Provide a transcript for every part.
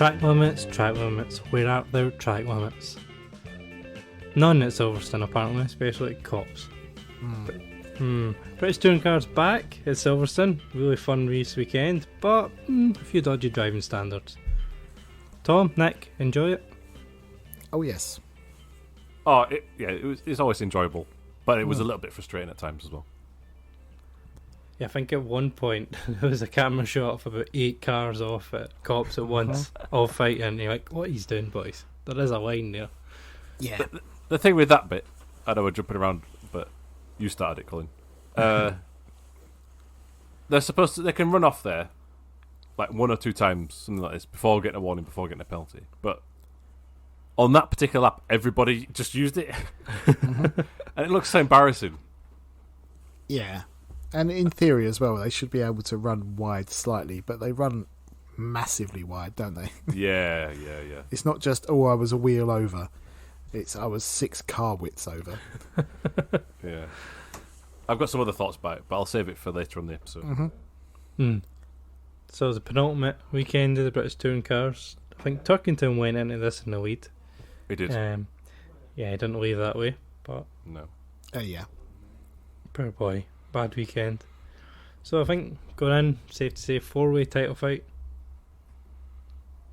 Track limits. Where are there track limits? None at Silverstone, apparently, especially at Cops. British Touring Cars back at Silverstone. Really fun race weekend, but a few dodgy driving standards. Tom, Nick, enjoy it? Oh, yes. Oh, it's always enjoyable, but it was a little bit frustrating at times as well. Yeah, I think at one point there was a camera shot of about 8 cars off at Cops at once, all fighting, and you're like, what he's doing, boys? There is a line there. Yeah. The thing with that bit, I know we're jumping around, but you started it, Colin. They can run off there like 1 or 2 times, something like this, before getting a warning, before getting a penalty. But on that particular lap, everybody just used it. And it looks so embarrassing. Yeah. And in theory as well, they should be able to run wide slightly, but they run massively wide, don't they? Yeah. It's not just, I was a wheel over. It's, I was 6 car widths over. Yeah. I've got some other thoughts about it, but I'll save it for later on the episode. So it was the penultimate weekend of the British Touring Cars. I think Turkington went into this in the lead. He did. Yeah, he didn't leave that way, but... No. Yeah. Poor boy. Bad weekend. So I think going in, safe to say, 4-way title fight.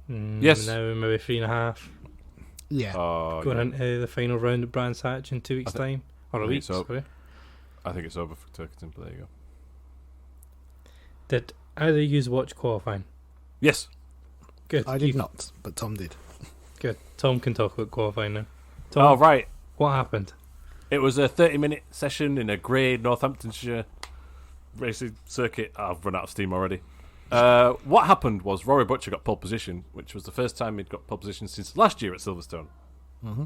Yes. Now maybe 3.5. Yeah. Going into the final round at Brands Hatch in 2 weeks' time. Or a week, sorry. I think it's over for Turkington, but there you go. Did either of you watch qualifying? Yes. Good. I did not, but Tom did. Good. Tom can talk about qualifying now. Tom, Oh, right. what happened? It was a 30-minute session in a grey Northamptonshire racing circuit. I've run out of steam already. What happened was Rory Butcher got pole position, which was the first time he'd got pole position since last year at Silverstone.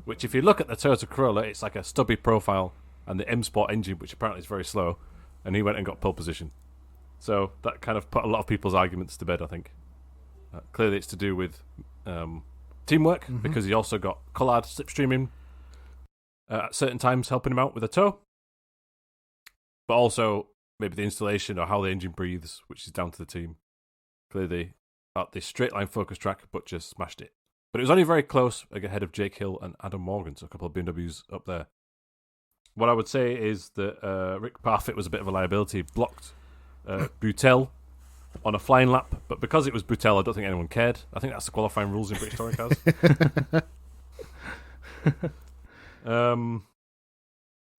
Which, if you look at the Toyota Corolla, it's like a stubby profile and the M Sport engine, which apparently is very slow, and he went and got pole position. So that kind of put a lot of people's arguments to bed, I think. Clearly it's to do with teamwork, because he also got Collard slipstreaming at certain times, helping him out with a tow. But also maybe the installation or how the engine breathes, which is down to the team. Clearly, at the straight line focus track, Butcher smashed it. But it was only very close, ahead of Jake Hill and Adam Morgan, so a couple of BMWs up there. What I would say is that Rick Parfitt was a bit of a liability. He blocked Boutel on a flying lap, but because it was Boutel, I don't think anyone cared. I think that's the qualifying rules in British touring cars.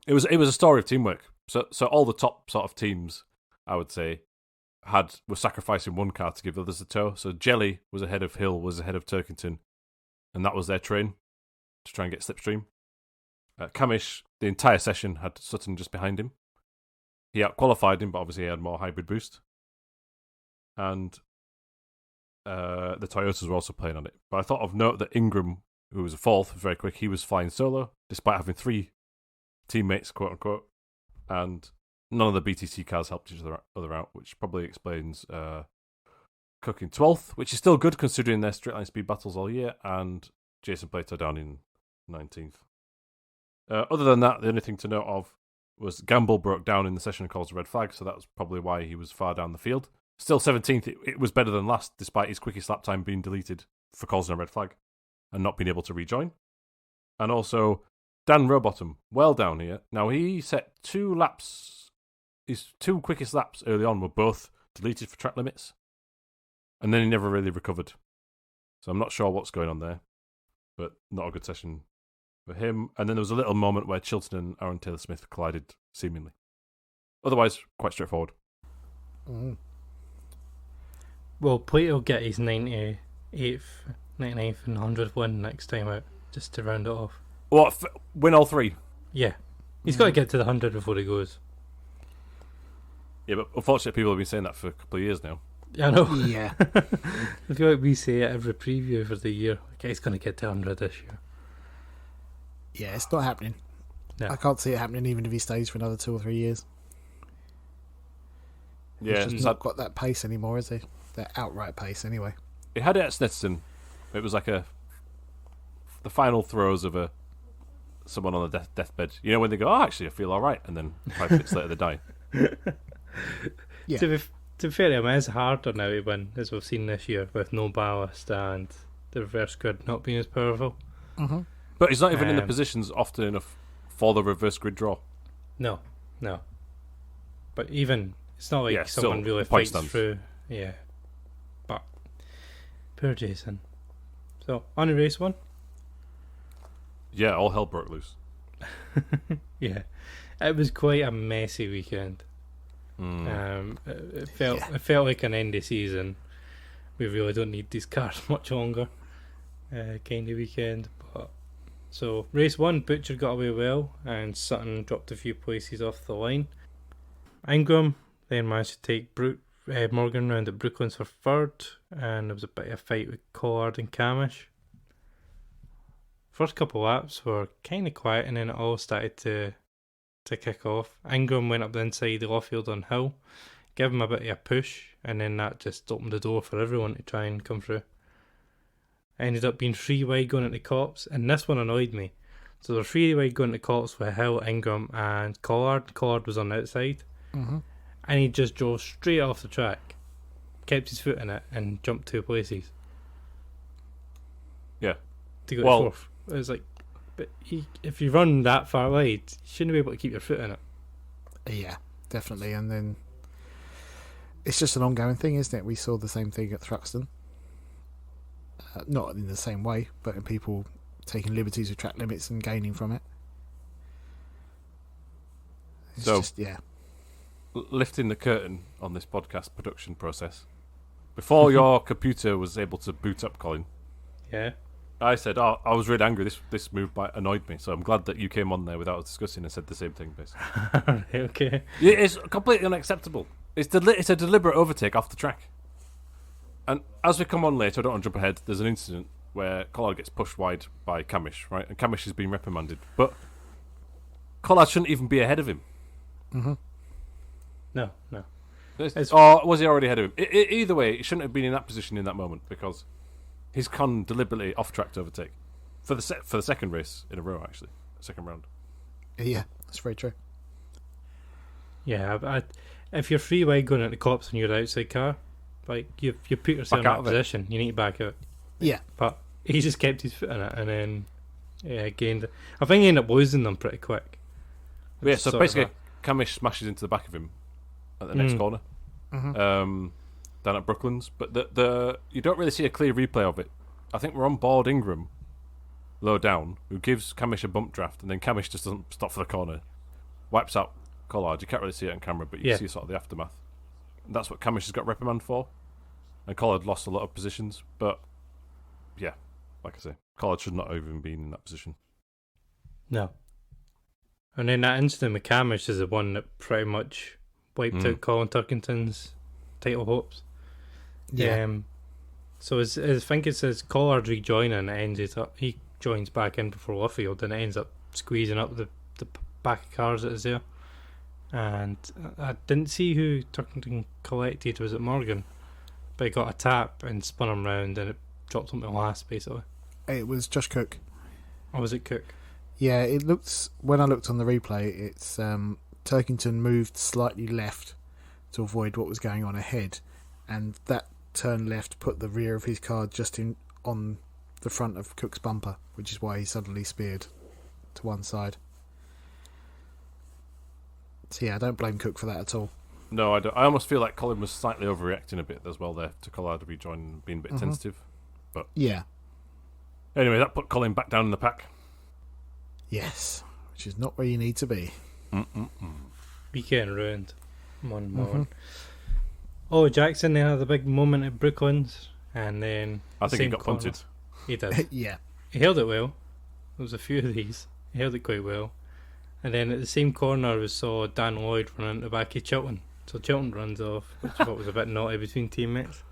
It was a story of teamwork. So all the top sort of teams, I would say, were sacrificing one car to give others a tow. So Jelly was ahead of Hill, was ahead of Turkington, and that was their train to try and get slipstream. Camish, the entire session, had Sutton just behind him. He outqualified him, but obviously he had more hybrid boost. And the Toyotas were also playing on it. But I thought of note that Ingram, who was a 4th, very quick, he was flying solo, despite having 3 teammates, quote-unquote. And none of the BTC cars helped each other out, which probably explains Cook in 12th, which is still good considering their straight line speed battles all year, and Jason Plato down in 19th. Other than that, the only thing to note of was Gamble broke down in the session and caused a red flag, so that was probably why he was far down the field. Still 17th, it was better than last, despite his quickest lap time being deleted for causing a red flag and not being able to rejoin. And also, Dan Rowbottom, well down here. Now, he set 2 laps, his 2 quickest laps early on were both deleted for track limits, and then he never really recovered. So I'm not sure what's going on there, but not a good session for him. And then there was a little moment where Chilton and Aaron Taylor-Smith collided, seemingly. Otherwise, quite straightforward. Well, Plato will get his 98th, 99th and 100th win next time out, just to round it off. What, win all 3? Yeah. He's got to get to the 100 before he goes. Yeah, but unfortunately people have been saying that for a couple of years now. I know. Yeah. I feel like we say it every preview for the year. Okay, he's going to get to 100 this year. Yeah, it's not happening. No. I can't see it happening even if he stays for another 2 or 3 years. Yeah, He's just not got that pace anymore, is he? That outright pace, anyway. He had it at Snetterton. It was like the final throes of someone on a deathbed. You know when they go, oh, actually, I feel all right, and then 5 minutes later they die. Yeah. To be fair, I mean, it's harder now to win, as we've seen this year, with no ballast and the reverse grid not being as powerful. Mm-hmm. But he's not even in the positions often enough for the reverse grid draw. No. But even, it's not like Yeah, someone still, really point fights stands. through. Yeah. But, poor Jason. So, on to race 1. Yeah, all hell broke loose. Yeah. It was quite a messy weekend. It felt like an end of season. We really don't need these cars much longer. Kind of weekend. But so race 1, Butcher got away well, and Sutton dropped a few places off the line. Ingram then managed to take Morgan round at Brooklands for third, and there was a bit of a fight with Collard and Camish. First couple laps were kind of quiet, and then it all started to kick off. Ingram went up the inside the Lawfield on Hill, gave him a bit of a push, and then that just opened the door for everyone to try and come through. Ended up being 3 wide going into Cops, and this one annoyed me. So there were 3 wide going into Cops with Hill, Ingram and Collard. Collard was on the outside, and he just drove straight off the track, kept his foot in it, and jumped 2 places. Yeah. To go to fourth. It was like, but if you run that far wide, you shouldn't be able to keep your foot in it. Yeah, definitely. And then it's just an ongoing thing, isn't it? We saw the same thing at Thruxton. Not in the same way, but in people taking liberties with track limits and gaining from it. It's just, yeah. Lifting the curtain on this podcast production process. Before your computer was able to boot up, Colin. Yeah. I said, I was really angry. This move annoyed me. So I'm glad that you came on there without us discussing and said the same thing, basically. Okay. It's completely unacceptable. It's a deliberate overtake off the track. And as we come on later, I don't want to jump ahead, there's an incident where Collard gets pushed wide by Camish, right? And Camish has been reprimanded. But Collard shouldn't even be ahead of him. No. Or was he already ahead of him? Either way, he shouldn't have been in that position in that moment because he's gone deliberately off-track to overtake. For the second race in a row, actually. Second round. Yeah, that's very true. Yeah, if you're 3 wide going into Cops and you're the outside car, like you put yourself in that position, you need to back out. Yeah. But he just kept his foot in it and then gained. I think he ended up losing them pretty quick. Yeah, so basically Camish smashes into the back of him at the next corner. Down at Brooklands. But the you don't really see a clear replay of it. I think we're on board Ingram low down, who gives Camish a bump draft, and then Camish just doesn't stop for the corner. Wipes out Collard. You can't really see it on camera, but you can see sort of the aftermath. And that's what Camish has got reprimand for. And Collard lost a lot of positions, but yeah, like I say, Collard should not have even been in that position. No. And then that incident with Camish is the one that pretty much wiped out Colin Turkington's title hopes. Yeah. So I think it says Collard rejoining, and he joins back in before Lawfield, and it ends up squeezing up the back of cars that is there. And I didn't see who Turkington collected. Was it Morgan? But he got a tap and spun him round, and it dropped him to last, basically. It was Josh Cook. Or was it Cook? Yeah, it looks. When I looked on the replay, it's Turkington moved slightly left to avoid what was going on ahead, and that turn left put the rear of his car just on the front of Cook's bumper, which is why he suddenly speared to one side. So yeah, I don't blame Cook for that at all. No, I don't. I almost feel like Colin was slightly overreacting a bit as well there to Collard to rejoin and being a bit tentative. But yeah. Anyway, that put Colin back down in the pack. Yes, which is not where you need to be. Weekend ruined. One. Oh, Jackson then had a big moment at Brooklands, and then I think he got punted. He did. Yeah. He held it well. There was a few of these. He held it quite well. And then at the same corner we saw Dan Lloyd run into the back of Chilton. So Chilton runs off, which I thought was a bit naughty between teammates.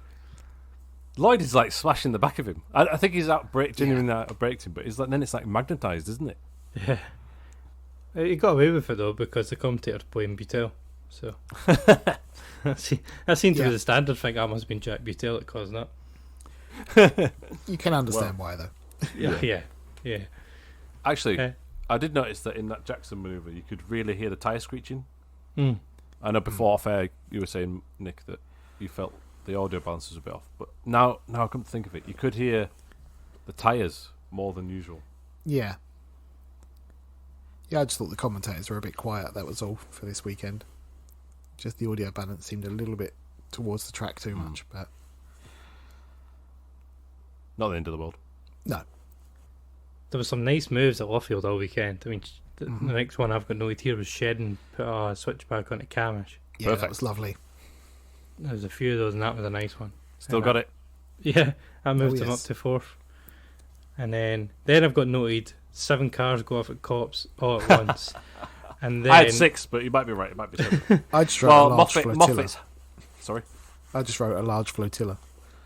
Lloyd is like smashing the back of him. I think he's genuinely out-braked him, but then it's like magnetised, isn't it? Yeah. He got away with it though because the commentator's playing Butel. So that seemed to be the standard thing. I must have been Jack Butel that caused that. You can understand why though. Yeah. Actually, I did notice that in that Jackson manoeuvre you could really hear the tyre screeching. I know before off air you were saying, Nick, that you felt the audio balance was a bit off, but now I come to think of it, you could hear the tyres more than usual. Yeah. Yeah, I just thought the commentators were a bit quiet, that was all, for this weekend. Just the audio balance seemed a little bit towards the track too much, but... Not the end of the world. No. There was some nice moves at Luffield all weekend. I mean, the next one I've got noted here was Shedden put a switchback onto Camish. Yeah, Perfect. that was lovely. There was a few of those, and that was a nice one. Still got it. Yeah, I moved him up to 4th. And then I've got noted 7 cars go off at Cops all at once. And then I had 6, but you might be right. It might be 7. I just wrote a large flotilla. Moffat's... Sorry? I just wrote a large flotilla.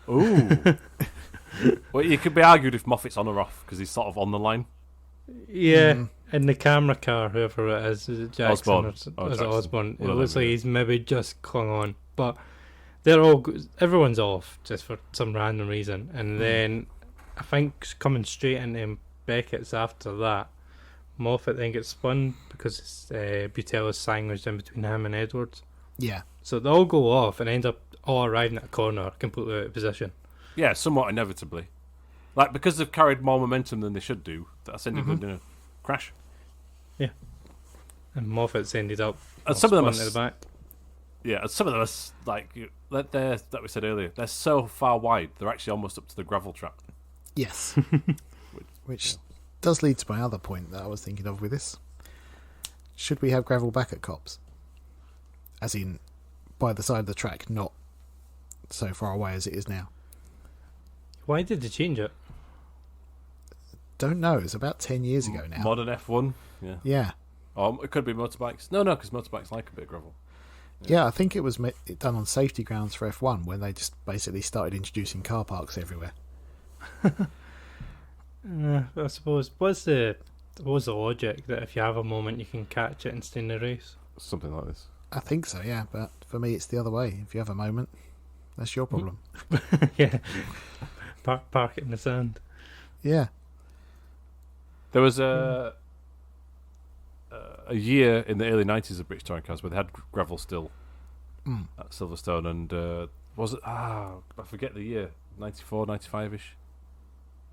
Ooh. Well, it could be argued if Moffat's on or off, because he's sort of on the line. Yeah, and the camera car, whoever it is it Jackson Osborne. or is it Jackson. Osborne? It One of looks them, like yeah. he's maybe just clung on, but they're all everyone's off just for some random reason. And then I think coming straight into Beckett's after that, Moffat then gets spun because Butella's sandwiched in between him and Edwards. Yeah. So they all go off and end up all arriving at a corner completely out of position. Yeah, somewhat inevitably. Like, because they've carried more momentum than they should do, that's ended up in a crash. Yeah. And Moffat's ended up And some of them spun are to the back. Yeah, and some of them are, they're, that we said earlier, they're so far wide, they're actually almost up to the gravel trap. Yes. Which does lead to my other point that I was thinking of with this. Should we have gravel back at Cops? As in, by the side of the track, not so far away as it is now. Why did they change it? Don't know. It's about 10 years ago now. Modern F1, yeah. Yeah. Or it could be motorbikes. No, because motorbikes like a bit of gravel. Yeah, I think it was done on safety grounds for F1 when they just basically started introducing car parks everywhere. I suppose. What's the logic that if you have a moment you can catch it and stay in the race? Something like this. I think so, yeah, but for me it's the other way. If you have a moment, that's your problem. Yeah. Park it in the sand. Yeah. There was a year in the early 90s of British Touring Cars where they had gravel still at Silverstone, and was it? I forget the year. 94, 95-ish.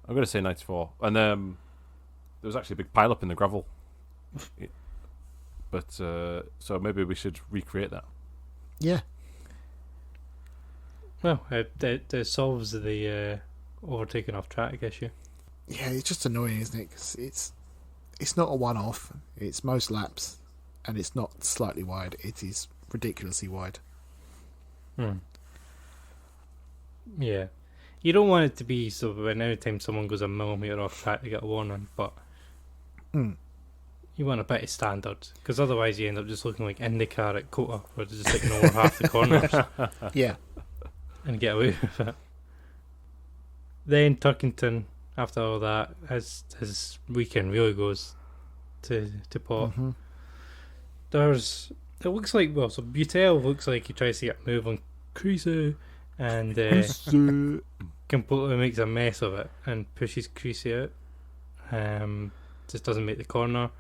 I'm going to say 94. And there was actually a big pile up in the gravel. But so maybe we should recreate that. Yeah. Well, it solves the overtaking off track issue. Yeah, it's just annoying, isn't it? 'Cause it's not a one-off. It's most laps, and it's not slightly wide. It is ridiculously wide. Yeah. You don't want it to be so when every time someone goes a millimetre off track they get a warning, but you want a bit of standard, because otherwise you end up just looking like IndyCar at Cota, where they just ignore half the corners Yeah. and get away with it. Then Turkington, after all that, his weekend really goes to pot. It looks like, so Butel looks like he tries to get a move on Creasy and completely makes a mess of it and pushes Creasy out. Just doesn't make the corner.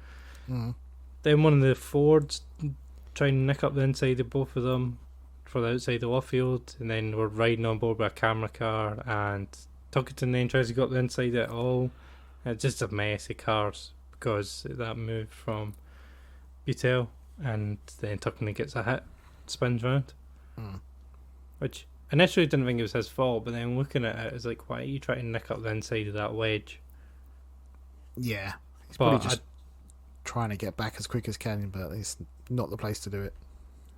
Then one of the Fords try and nick up the inside of both of them for the outside of Luffield, and then we're riding on board by a camera car, and Turkington then tries to go up the inside of it all. It's just a mess of cars because of that move from Butel, and then Turkington gets a hit, spins round. Which initially didn't think it was his fault, but then looking at it, it's like, why are you trying to nick up the inside of that wedge? Yeah. He's But probably just trying to get back as quick as can, but it's not the place to do it.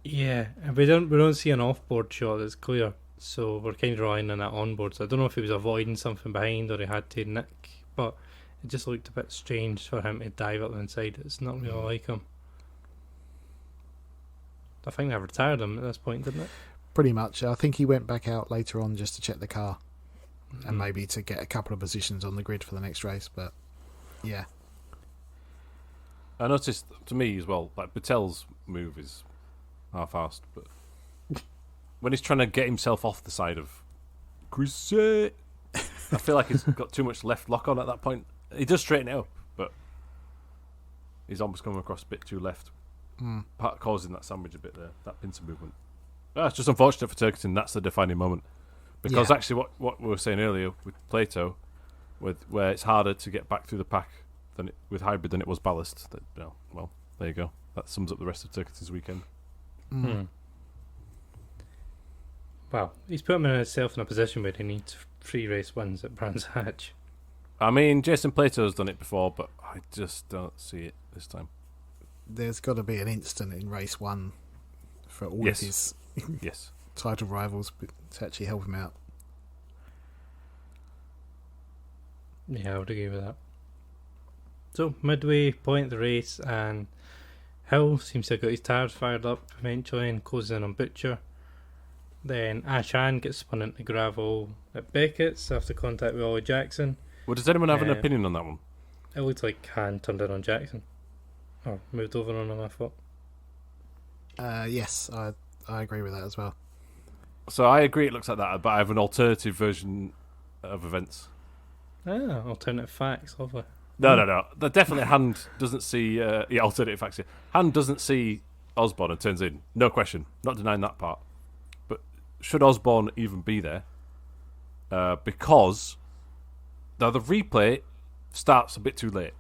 Yeah, and we don't see an off-board shot that's clear, so we're kind of relying on that on-board. So I don't know if he was avoiding something behind or he had to nick, but it just looked a bit strange for him to dive up the inside. It's not really like him. I think they retired him at this point, didn't it? Pretty much. I think he went back out later on just to check the car and maybe to get a couple of positions on the grid for the next race, but yeah. I noticed, to me as well, like Butel's move is half-assed, but when he's trying to get himself off the side of Creasy, I feel like he's got too much left lock on at that point. He does straighten it up, but he's almost coming across a bit too left, causing that sandwich a bit there, that pincer movement. It's just unfortunate for Turkington. That's the defining moment, because actually what we were saying earlier with Plato, where it's harder to get back through the pack with hybrid than it was ballast. Well, there you go. That sums up the rest of Turkington's weekend. Well, he's put himself in a position where he needs 3 race wins at Brands Hatch. I mean, Jason Plato's done it before, but I just don't see it this time. There's got to be an instant in race 1 for all Yes. of his Yes. title rivals to actually help him out. Yeah, I would agree with that. So, midway point of the race, and Hill seems to have got his tyres fired up eventually and closes in on Butcher. Then Ash Sutton gets spun into gravel at Beckett's after contact with Ollie Jackson. Well, does anyone have an opinion on that one? It looked like Han turned in on Jackson. Or moved over on him, I thought. Yes, I agree with that as well. So I agree it looks like that, but I have an alternative version of events. Alternative facts, lovely. No. The definitely Hand doesn't see... alternative facts here. Hand doesn't see Osborne and turns in. No question. Not denying that part. But should Osborne even be there? Because now the replay starts a bit too late.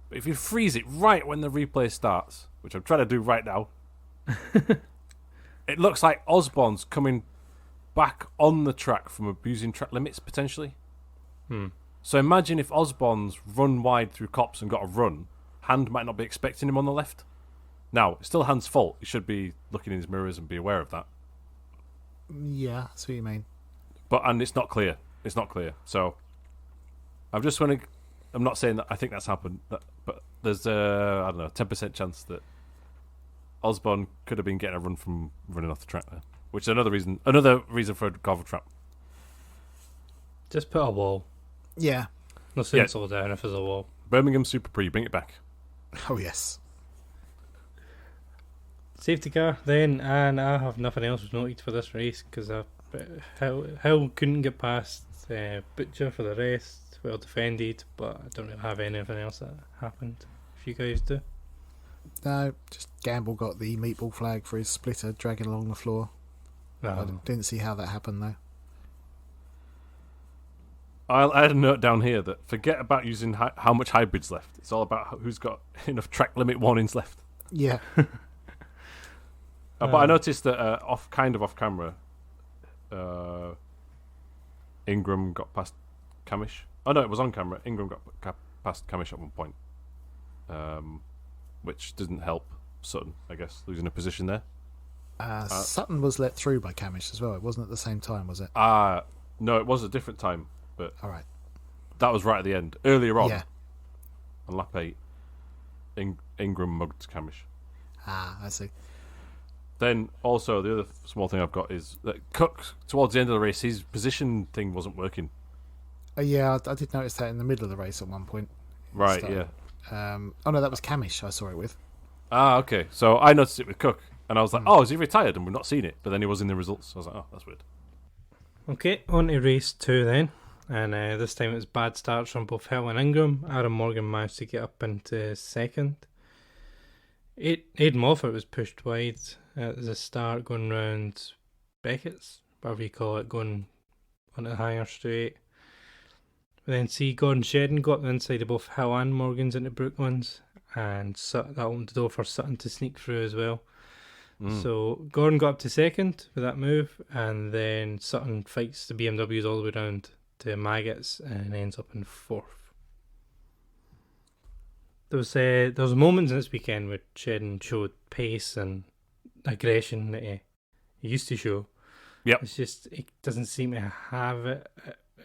But if you freeze it right when the replay starts, which I'm trying to do right now, it looks like Osborne's coming back on the track from abusing track limits, potentially. So imagine if Osborne's run wide through Cops and got a run, Hand might not be expecting him on the left. Now, it's still Hand's fault. He should be looking in his mirrors and be aware of that. Yeah, that's what you mean. And it's not clear. It's not clear. So I'm just going to... I'm not saying that I think that's happened, but there's I don't know, 10% chance that Osborne could have been getting a run from running off the track there, which is another reason for a gravel trap. Just put a wall. Yeah. No sense all down if there's a wall. Birmingham Super Pre, bring it back. Oh, yes. Safety car then, and I have nothing else noted for this race because Hill couldn't get past Butcher for the rest. Well defended, but I don't really have anything else that happened. If you guys do. No, just Gamble got the meatball flag for his splitter dragging along the floor. No. I didn't see how that happened though. I had a note down here that forget about using how much hybrid's left. It's all about who's got enough track limit warnings left. Yeah. But I noticed that off camera, Ingram got past Camish. Oh no, it was on camera. Ingram got past Camish at one point, which didn't help Sutton, I guess, losing a position there. Sutton was let through by Camish as well. It wasn't at the same time, was it? No, it was a different time, but all right. That was right at the end. Earlier on, yeah. On lap 8, Ingram mugged Camish. I see. Then also the other small thing I've got is that Cook towards the end of the race, his position thing wasn't working. Yeah, I did notice that in the middle of the race at one point. Right, yeah. Oh no, that was Camish I saw it with. Okay. So I noticed it with Cook, and I was like, oh, is he retired? And we've not seen it. But then he was in the results. So I was like, oh, that's weird. Okay, on to race 2 then. And this time it was bad starts from both Hill and Ingram. Aaron Morgan managed to get up into second. Aidan Moffat was pushed wide at the start, going round Beckett's, whatever you call it, going on the higher straight. We then see Gordon Shedden got the inside of both Hill and Morgan's into Brooklands, and that opened the door for Sutton to sneak through as well. So Gordon got up to second with that move, and then Sutton fights the BMWs all the way round to Maggots and ends up in fourth. There was moments in this weekend where Shedden showed pace and aggression that he used to show. Yep. It's just he doesn't seem to have it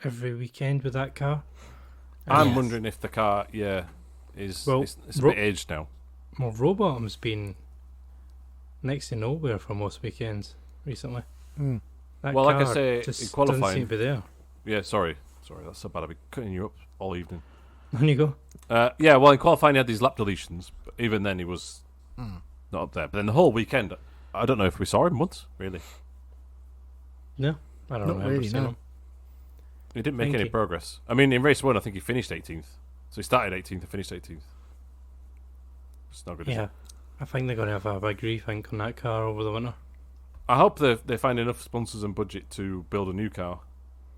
every weekend with that car. I'm wondering if the car, it's a bit aged now. Well, Rowbottom's been next to nowhere for most weekends recently. That Well, like I car say, just in qualifying, doesn't seem to be there. Yeah, sorry, that's so bad. I've been cutting you up all evening. On you go. Well, in qualifying he had these lap deletions, but even then he was not up there. But then the whole weekend, I don't know if we saw him once, really. No, I don't Not remember really, seeing no. him. He didn't make any progress. I mean, in race 1, I think he finished 18th. So he started 18th and finished 18th. It's not good. Yeah, I think they're going to have a big rethink on that car over the winter. I hope they find enough sponsors and budget to build a new car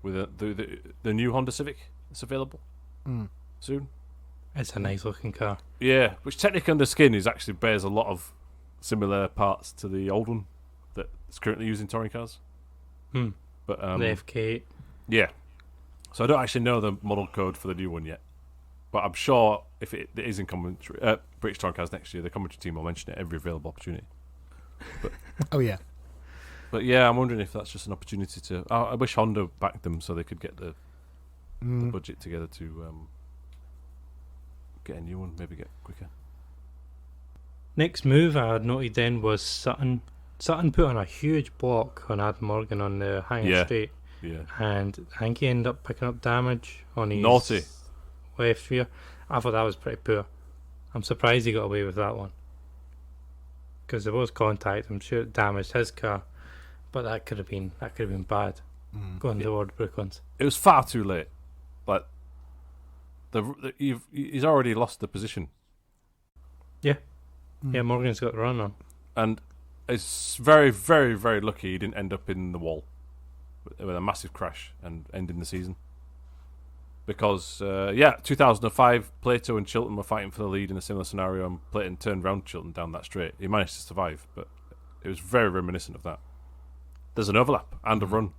with the new Honda Civic that's available. soon. It's a nice looking car. Yeah, which technically under skin actually bears a lot of similar parts to the old one that's currently using touring cars. Hmm. But The FK8. yeah. So I don't actually know the model code for the new one yet. But I'm sure if it is in commentary, British Touring Cars next year, the commentary team will mention it every available opportunity. But, Oh yeah. But yeah, I'm wondering if that's just an opportunity to. I wish Honda backed them so they could get the budget together to get a new one, maybe get quicker. Next move I had noted then was Sutton. Sutton put on a huge block on Adam Morgan on the Hanger Straight. Yeah. And I think he ended up picking up damage on his Naughty. left rear. I thought that was pretty poor. I'm surprised he got away with that one. Because there was contact, I'm sure it damaged his car. But that could have been bad. Going toward Brooklands. It was far too late. Like he's already lost the position. Yeah. Yeah, Morgan's got the run on. And it's very, very, very lucky he didn't end up in the wall with a massive crash and ending the season. Because 2005, Plato and Chilton were fighting for the lead in a similar scenario, and Plato turned round Chilton down that straight. He managed to survive, but it was very reminiscent of that. There's an overlap and a run,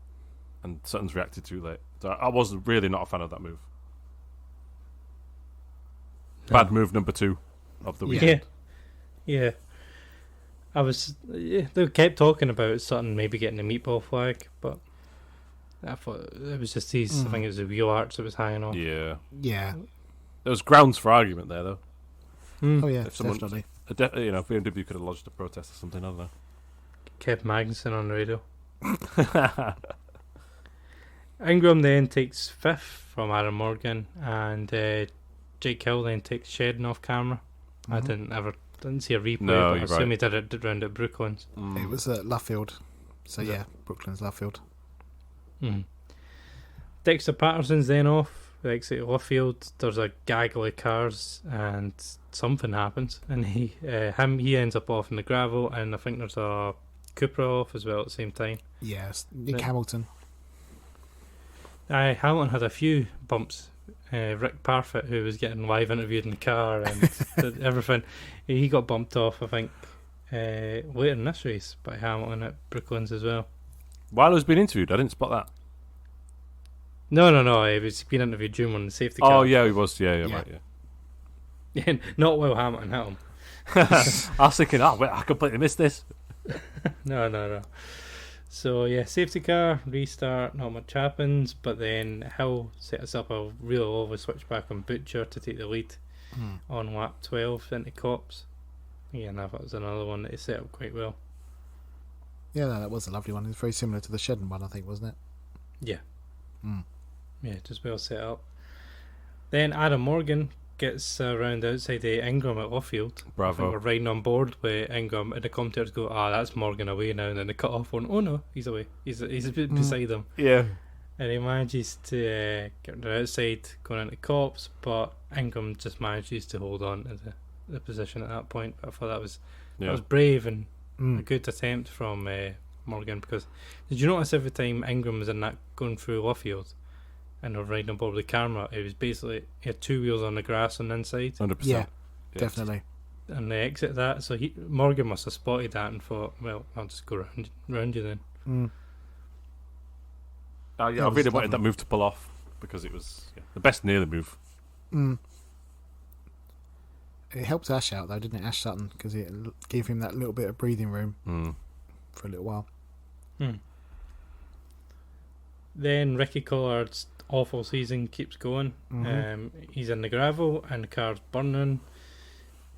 and Sutton's reacted too late. So I was really not a fan of that move. Bad move number 2 of the weekend. Yeah. They kept talking about Sutton maybe getting a meatball flag, but I thought it was just these. I think it was the wheel arch that was hanging off. Yeah. There was grounds for argument there, though. Oh yeah, definitely. BMW could have lodged a protest or something. I don't know. Kev Magnussen on the radio. Ingram then takes 5th from Aaron Morgan, and Jake Hill then takes Shedden off camera. I didn't see a replay, but I assume he did it round at Brooklands. It was at Luffield, so yeah, Brooklands Luffield. Dexter Patterson's then off the exit of Luffield. There's a gaggle of cars, and something happens, and he ends up off in the gravel, and I think there's a Cupra off as well at the same time. Yes, Nick Hamilton. Hamilton had a few bumps. Rick Parfitt, who was getting live interviewed in the car and everything, he got bumped off, I think, later in this race by Hamilton at Brooklands as well. While he was being interviewed, I didn't spot that. No, he was being interviewed during one of the safety cars. Oh yeah, he was. Yeah, right. Yeah, not while Hamilton hit him. I was thinking, wait, I completely missed this. No. So yeah, safety car, restart, not much happens, but then Hill set us up a real lovely switchback on Butcher to take the lead on lap 12 into Cops. Yeah, that was another one that he set up quite well. Yeah, no, that was a lovely one. It was very similar to the Shedden one, I think, wasn't it? Yeah. Yeah, just well set up. Then Adam Morgan gets around outside Ingram at Luffield. Bravo. We're riding on board with Ingram, and the commentators go, that's Morgan away now, and then they cut off one. Oh no, he's away. He's a bit beside them. Yeah. And he manages to get the outside going into Cops, but Ingram just manages to hold on to the position at that point. I thought that was brave and a good attempt from Morgan, because did you notice every time Ingram was in that going through Luffield and we're riding on board with the camera, it was basically he had 2 wheels on the grass on the inside. 100%. Yeah, definitely. And they exit that, so Morgan must have spotted that and thought, well, I'll just go round you then. I really wanted that move to pull off because it was the best nearly move. It helped Ash out though, didn't it, Ash Sutton? Because it gave him that little bit of breathing room for a little while. Then Ricky Collard's awful season keeps going. He's in the gravel and the car's burning.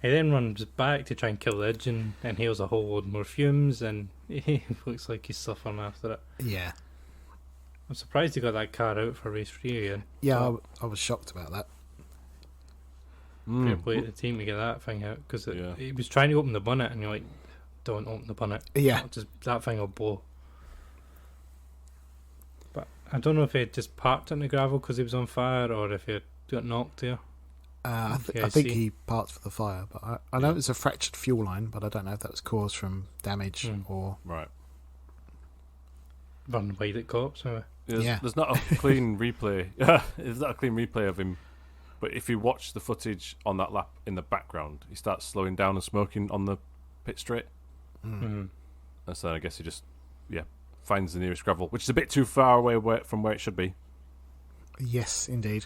He then runs back to try and kill the engine, inhales a whole load more fumes, and he looks like he's suffering after it. Yeah. I'm surprised he got that car out for race 3 again. Yeah, I was shocked about that. Fair play to the team to get that thing out, because he was trying to open the bonnet, and you're like, don't open the bonnet. Yeah. That thing will blow. But I don't know if he had just parked in the gravel because he was on fire, or if he had got knocked there. I think he parked for the fire, but I know it was a fractured fuel line, but I don't know if that was caused from damage or... Right. Run wide at Cops, maybe. There's not a clean replay. There's not a clean replay of him But if you watch the footage on that lap in the background, he starts slowing down and smoking on the pit straight. Mm. And so I guess he just, finds the nearest gravel, which is a bit too far away from where it should be. Yes, indeed.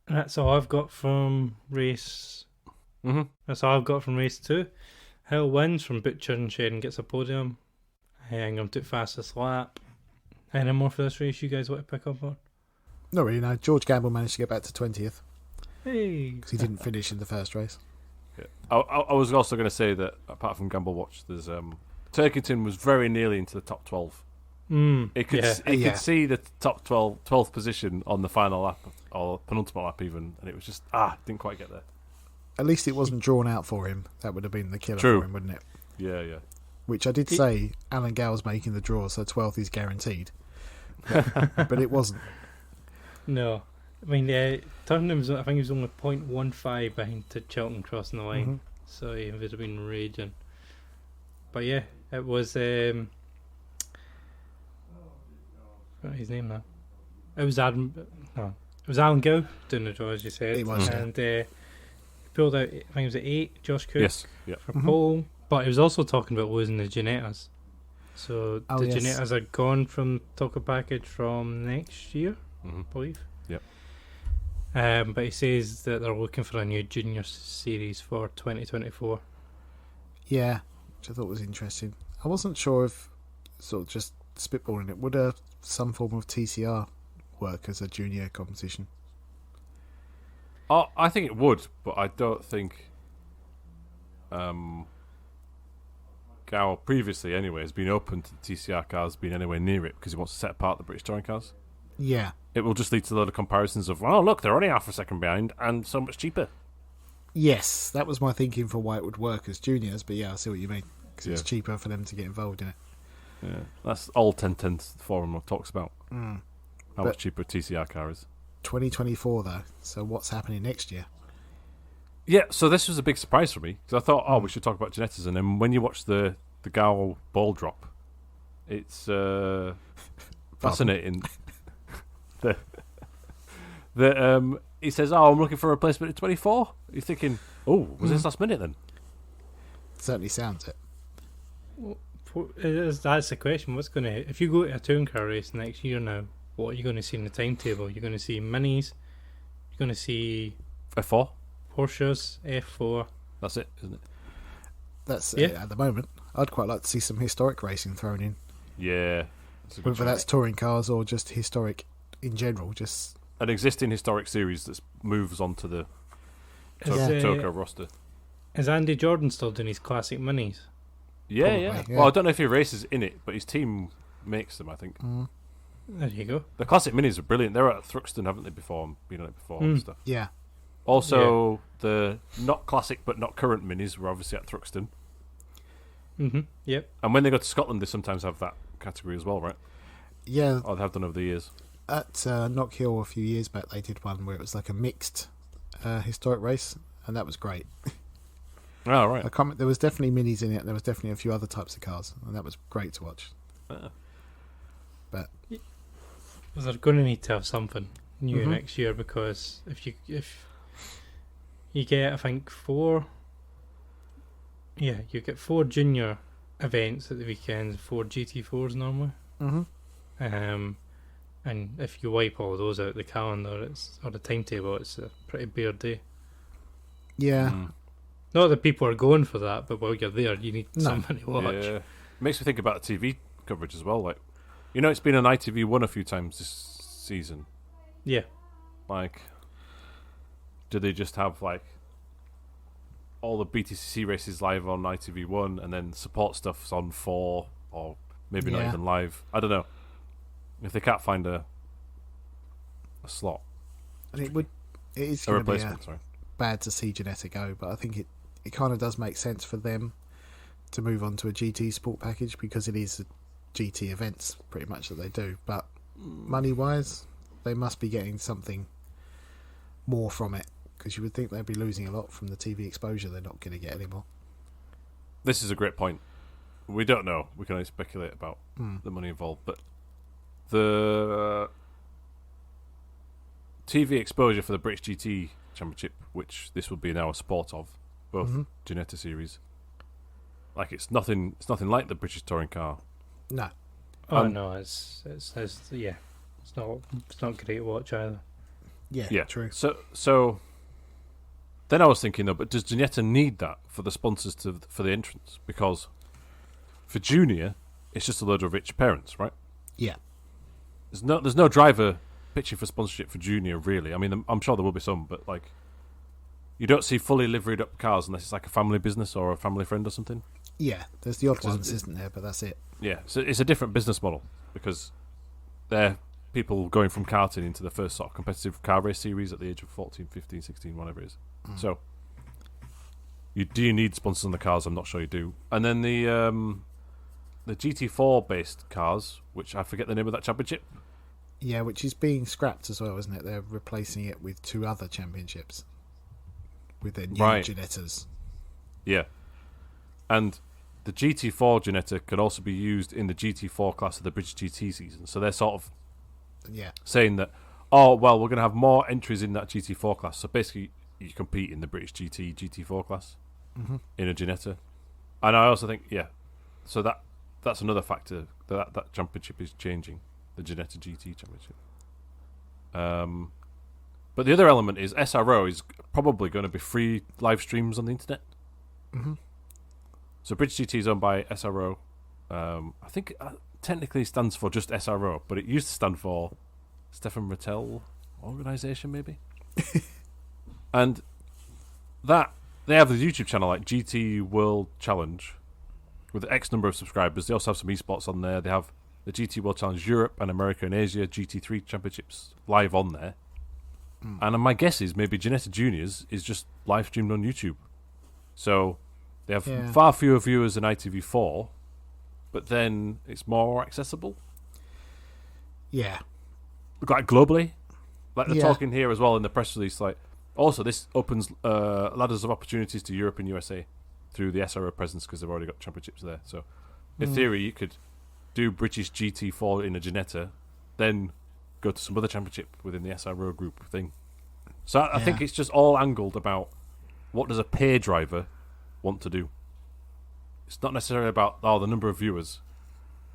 That's all I've got from race. Mm-hmm. That's all I've got from race 2. Hill wins from Butcher and Sheridan gets a podium. Ingram took fastest lap. Any more for this race you guys want to pick up on? Not really, no. George Gamble managed to get back to 20th Hey, because he didn't finish in the first race. Yeah. I was also going to say that apart from Gamble Watch, there's Turkington was very nearly into the top 12. He could see the top 12th position on the final lap or penultimate lap even, and it was just didn't quite get there. At least it wasn't drawn out for him. That would have been the killer True. for him, wouldn't it? Yeah. Which I did say Alan Gow's making the draw, so 12th is guaranteed. But it wasn't. No. I mean, Tottenham was, I think he was only 0.15 behind to Cheltenham crossing the line. Mm-hmm. So he would have been raging. But yeah, it was... What's his name now? It was Alan Gow doing the draw, as you said. It was, and he pulled out, I think it was at 8, Josh Cook for pole. But he was also talking about losing the Ginettas. So the Ginettas are gone from Toka package from next year, I believe. Yep. But he says that they're looking for a new junior series for 2024. Yeah, which I thought was interesting. I wasn't sure if, sort of just spitballing it, would some form of TCR work as a junior competition? I think it would, but I don't think Gow previously anyway has been open to the TCR cars being anywhere near it because he wants to set apart the British touring cars. Yeah. It will just lead to a lot of comparisons of, oh look, they're only half a second behind and so much cheaper. Yes, that was my thinking for why it would work as juniors, but yeah, I see what you mean. Because it's cheaper for them to get involved in it. Yeah, that's all 1010 forum talks about. How much cheaper a TCR car is. 2024 though, so what's happening next year? Yeah, so this was a big surprise for me because I thought, we should talk about Ginettas, and then when you watch the Gow ball drop, it's fascinating. He says, I'm looking for a replacement in 24. You're thinking, was this last minute then? Certainly sounds it. Well, that's the question. What's going to... If you go to a touring car race next year now, what are you going to see in the timetable? You're going to see minis, you're going to see... F4? Porsches, F4. That's it, isn't it? That's it at the moment. I'd quite like to see some historic racing thrown in. Yeah. Whether that's touring cars or just historic in general, just... An existing historic series that moves on to the Toka roster. Is Andy Jordan still doing his classic minis? Yeah. Well, I don't know if he races in it, but his team makes them, I think. There you go. The classic minis are brilliant. They're at Thruxton, haven't they, before? Been on it before and stuff. Yeah. Also, the not classic but not current minis were obviously at Thruxton. Yep. And when they go to Scotland, they sometimes have that category as well, right? Yeah. Or they have done over the years. At Knock Hill a few years back, they did one where it was like a mixed historic race, and that was great. Oh, right. There was definitely minis in it, and there was definitely a few other types of cars, and that was great to watch. But they're going to need to have something new next year, because if you get, I think, you get 4 junior events at the weekends, 4 GT4s normally. And if you wipe all those out the calendar, or the timetable, it's a pretty bare day. Yeah. Not that people are going for that, but while you're there, you need something to watch. Yeah. Makes me think about the TV coverage as well. Like, it's been on ITV1 a few times this season. Yeah. Like, do they just have like all the BTCC races live on ITV1 and then support stuff's on 4, or maybe not even live? I don't know. If they can't find a slot, and it is going to be bad to see Ginetta go, but I think it kind of does make sense for them to move on to a GT sport package, because it is a GT events pretty much that they do. But money wise, they must be getting something more from it, because you would think they'd be losing a lot from the TV exposure they're not going to get anymore. This is a great point. We don't know. We can only speculate about the money involved, but the TV exposure for the British GT Championship, which this would be now a sport of, both Ginetta series. Like it's nothing like the British touring car. No. Oh no, it's yeah, it's not great to watch either. Yeah, true. So then I was thinking though, but does Ginetta need that for the sponsors for the entrance? Because for junior, it's just a load of rich parents, right? Yeah. There's no driver pitching for sponsorship for junior, really. I mean, I'm sure there will be some, but like, you don't see fully liveried up cars unless it's like a family business or a family friend or something. Yeah, there's the odd ones, isn't there? But that's it. Yeah, so it's a different business model because they're people going from karting into the first sort of competitive car race series at the age of 14, 15, 16, whatever it is. So, do you need sponsors on the cars? I'm not sure you do. And then the GT4 based cars, which I forget the name of that championship. Yeah, which is being scrapped as well, isn't it? They're replacing it with 2 other championships with their new Ginettas. Yeah. And the GT4 Ginetta can also be used in the GT4 class of the British GT season. So they're sort of saying that, oh, well, we're going to have more entries in that GT4 class. So basically, you compete in the British GT4 class in a Ginetta. And I also think, so that's another factor that championship is changing, the Ginetta GT championship. But the other element is SRO is probably going to be free live streams on the internet. So British GT is owned by SRO. I think technically stands for just SRO, but it used to stand for Stefan Rattel Organisation, maybe. And that they have the YouTube channel like GT World Challenge with X number of subscribers. They also have some esports on there. They have the GT World Challenge Europe and America and Asia GT3 championships live on there. And my guess is maybe Ginetta Juniors is just live streamed on YouTube. So they have far fewer viewers than ITV4, but then it's more accessible. Yeah. Like globally. Like they're talking here as well in the press release. Like, also, this opens ladders of opportunities to Europe and USA through the SRO presence because they've already got championships there. So, in theory, you could do British GT4 in a Ginetta, then go to some other championship within the SRO group thing. So I think it's just all angled about what does a pay driver want to do. It's not necessarily about the number of viewers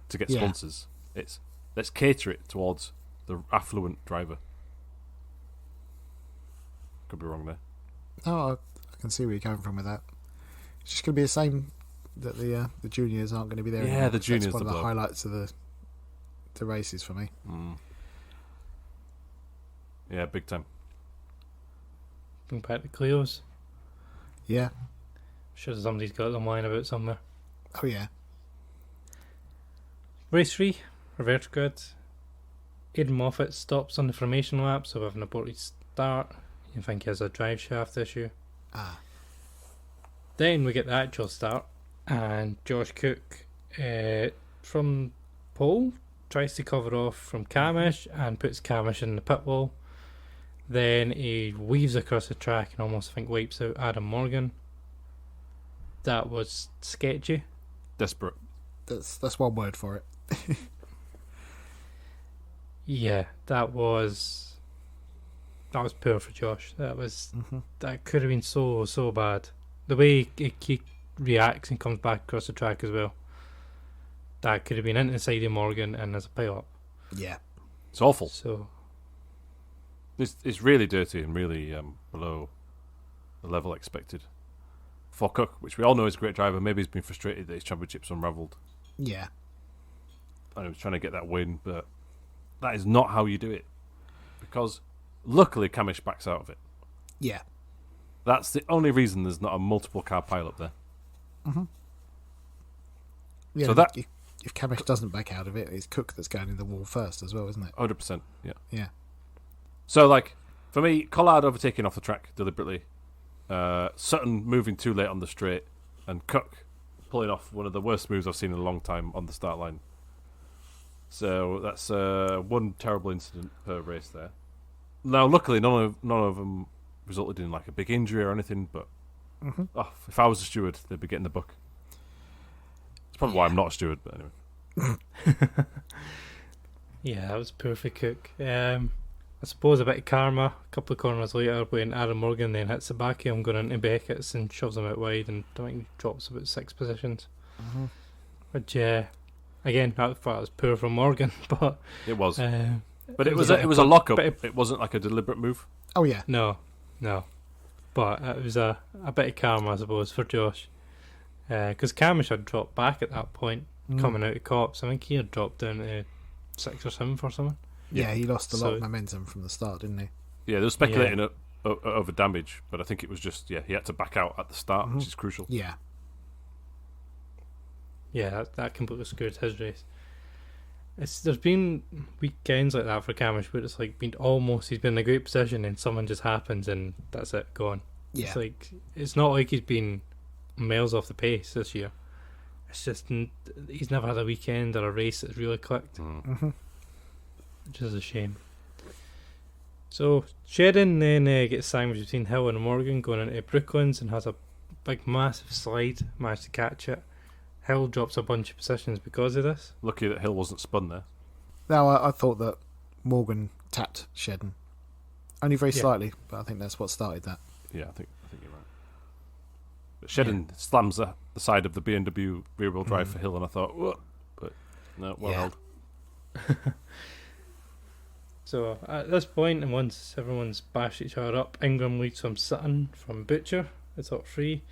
to get sponsors. It's let's cater it towards the affluent driver. Could be wrong there. No, I can see where you're coming from with that. It's just going to be the same that the juniors aren't going to be there. Yeah, the juniors. That's one of the highlights of the races for me. Yeah, big time. Bring back the Clios. Yeah. Sure somebody's got them lying about somewhere. Oh yeah. Race 3, reverse grid. Aidan Moffat stops on the formation lap, so we have an aborted start. You think he has a drive shaft issue. Then we get the actual start, and Josh Cook from pole tries to cover off from Camish and puts Camish in the pit wall. Then he weaves across the track and almost, I think, wipes out Adam Morgan. That was sketchy. Desperate. That's one word for it. Yeah, that was poor for Josh. That could have been so bad. The way he reacts and comes back across the track as well. That could have been into the side of Morgan and as a pile up. Yeah, it's awful. So it's really dirty and really below the level expected for Cook, which we all know is a great driver. Maybe he's been frustrated that his championship's unravelled. Yeah, and he was trying to get that win, but that is not how you do it. Because luckily Camish backs out of it. Yeah. That's the only reason there's not a multiple car pile up there. Yeah, so that if Camish doesn't back out of it, it's Cook that's going in the wall first as well, isn't it? 100%, yeah. Yeah. So, like, for me, Collard overtaking off the track deliberately, Sutton moving too late on the straight, and Cook pulling off one of the worst moves I've seen in a long time on the start line. So that's one terrible incident per race there. Now, luckily, none of them resulted in like a big injury or anything. But if I was a steward, they'd be getting the book. It's probably why I'm not a steward. But anyway. Yeah, that was perfect, Cook. I suppose a bit of karma. A couple of corners later, when Adam Morgan then hits the back of him going into Beckett's and shoves him out wide, and I think he drops about 6 positions. Mm-hmm. Which, again, I thought it was poor from Morgan, but It was. But it was was a lock-up. bit of- It wasn't like a deliberate move. Oh yeah. no. But it was a bit of karma, I suppose, for Josh. Because Camish had dropped back at that point, coming out of Cops. I think he had dropped down to 6 or 7 or something. Yeah, he lost a lot So- of momentum from the start, didn't he? Yeah, they were speculating over damage, but I think it was just, he had to back out at the start, which is crucial. Yeah. Yeah, that completely screwed his race. There's been weekends like that for Camish where it's like he's been in a great position and someone just happens and that's it, gone. Yeah. It's like, it's not like he's been miles off the pace this year. It's just he's never had a weekend or a race that's really clicked, Mm-hmm. which is a shame. So Sheridan then gets sandwiched between Hill and Morgan going into Brooklands and has a big massive slide, managed to catch it. Hill drops a bunch of positions because of this. Lucky that Hill wasn't spun there. Now, I thought that Morgan tapped Shedden. Only very slightly, but I think that's what started that. Yeah, I think you're right. But Shedden slams the side of the BMW rear-wheel drive for Hill, and I thought, whoa. But no, well held. So at this point, and once everyone's bashed each other up, Ingram leads from Sutton from Butcher, the top 3.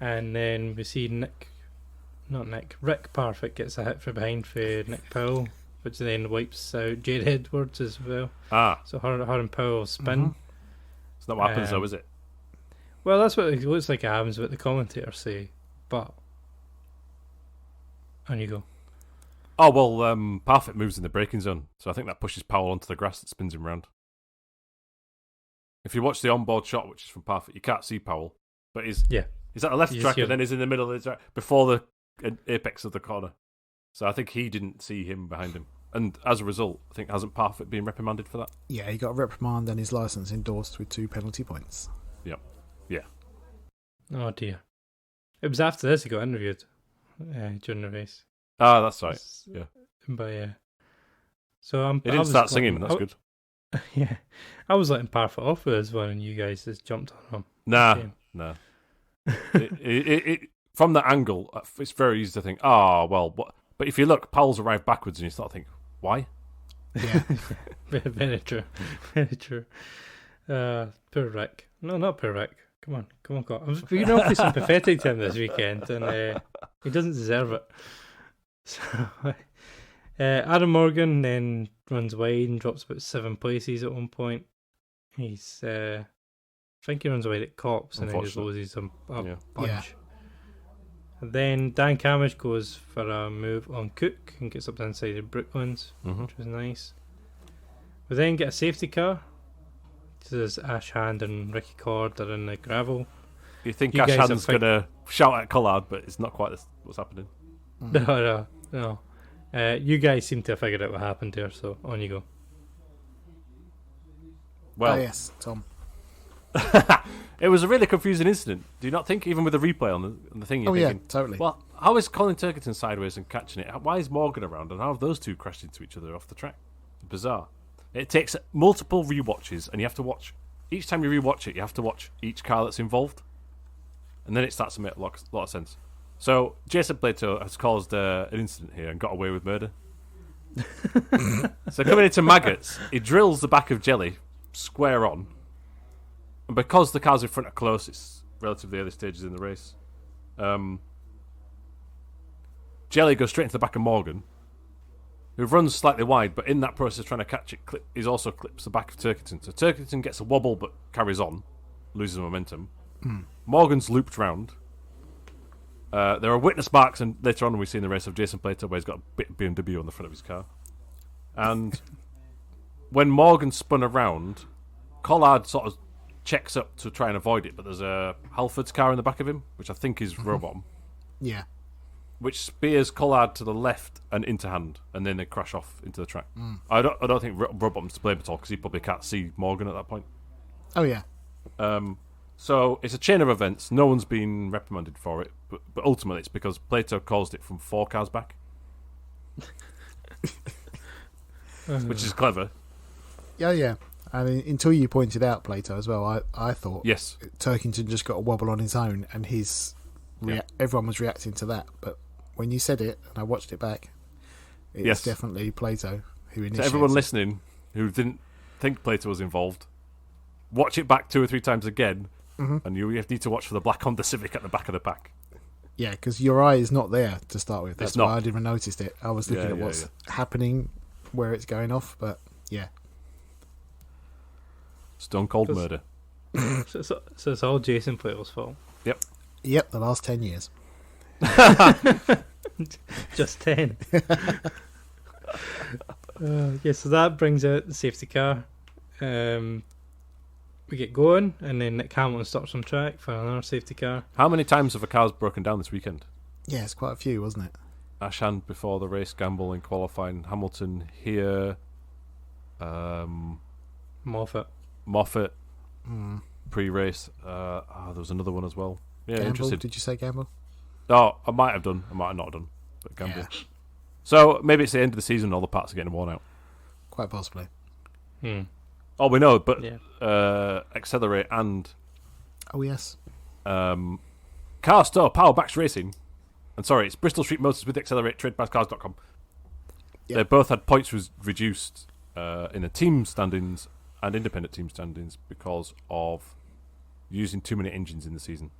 And then we see Rick Parfitt gets a hit from behind for Nick Powell, which then wipes out Jared Edwards as well. So her and Powell spin. It's not what happens though, is it? Well, that's what it looks like it happens, what the commentators say. But on you go. Oh, well, Parfitt moves in the braking zone, so I think that pushes Powell onto the grass that spins him round. If you watch the onboard shot, which is from Parfitt, you can't see Powell, but he's at the left track and then he's in the middle of the track before the apex of the corner. So I think he didn't see him behind him. And as a result, I think hasn't Parfitt been reprimanded for that? Yeah, he got a reprimand and his licence endorsed with 2 penalty points. Yep. Yeah. Oh dear. It was after this he got interviewed during the race. Ah, that's right. Yeah. But so He didn't start singing, that's good. Yeah. I was letting Parfitt off with this one and you guys just jumped on him. Nah. it from that angle, it's very easy to think, what? But if you look, Powell's arrived backwards and you start to think, why? Yeah. Very true. Very true. Poor Rick. No, not poor Rick. Come on. I'm being awfully sympathetic to him this weekend and he doesn't deserve it. So, Adam Morgan then runs wide and drops about 7 places at one point. He's, I think he runs away at Cops and then he just loses a bunch. Yeah. And then Dan Camish goes for a move on Cook and gets up the inside of Brooklands, which was nice. We then get a safety car. This is Ash Hand and Ricky Cord are in the gravel. You think Ash Hand's going to shout at Collard, but it's not quite what's happening. No. You guys seem to have figured out what happened there, so on you go. Well, yes, Tom. It was a really confusing incident. Do you not think, even with the replay on the thing, you're thinking, totally. Well, how is Colin Turkington sideways and catching it? Why is Morgan around? And how have those two crashed into each other off the track? It's bizarre. It takes multiple rewatches, and you have to watch. Each time you rewatch it, you have to watch each car that's involved. And then it starts to make a lot of sense. So, Jason Plato has caused an incident here and got away with murder. So, coming into Maggots, he drills the back of Jelly square on. And because the cars in front are close, it's relatively early stages in the race. Jelly goes straight into the back of Morgan, who runs slightly wide, but in that process of trying to catch it, he also clips the back of Turkington. So Turkington gets a wobble but carries on, loses momentum. Morgan's looped round. There are witness marks, and later on we see in the race of Jason Plato where he's got a bit of BMW on the front of his car. And when Morgan spun around, Collard sort of checks up to try and avoid it, but there's a Halford's car in the back of him, which I think is Robom. Yeah. Which spears Collard to the left and into hand, and then they crash off into the track. I don't think Robom's to blame at all, because he probably can't see Morgan at that point. Oh, yeah. So it's a chain of events. No one's been reprimanded for it, but ultimately it's because Plato caused it from 4 cars back. Which is clever. Yeah. And until you pointed out Plato as well, I thought Yes. Turkington just got a wobble on his own, and everyone was reacting to that. But when you said it, and I watched it back, it's definitely Plato who initiates. So everyone listening who didn't think Plato was involved, watch it back 2 or 3 times again, and you need to watch for the black Honda Civic at the back of the pack. Yeah, because your eye is not there to start with. That's It's not. why I didn't even notice it. I was looking at what's happening, where it's going off, but yeah. Stone cold murder. So it's all Jason Plato's fault. Yep, the last 10 years. Just 10. So that brings out the safety car. We get going, and then Nick Hamilton stops on track for another safety car. How many times have a cars broken down this weekend? Yeah, it's quite a few, wasn't it? Ashan before the race, Gamble in qualifying, Hamilton here, Moffat. Pre-race. There was another one as well. Yeah, Gamble? interesting. Did you say Gamble? Oh, I might have done. I might have not done. But Gamble. Yeah. So maybe it's the end of the season and all the parts are getting worn out. Quite possibly. Oh, we know, but Yeah. Accelerate and Oh, yes. Car Store Power Backs Racing. And sorry, it's Bristol Street Motors with Accelerate, tradebycars.com. Yep. They both had points reduced in the team standings and independent team standings because of using too many engines in the season.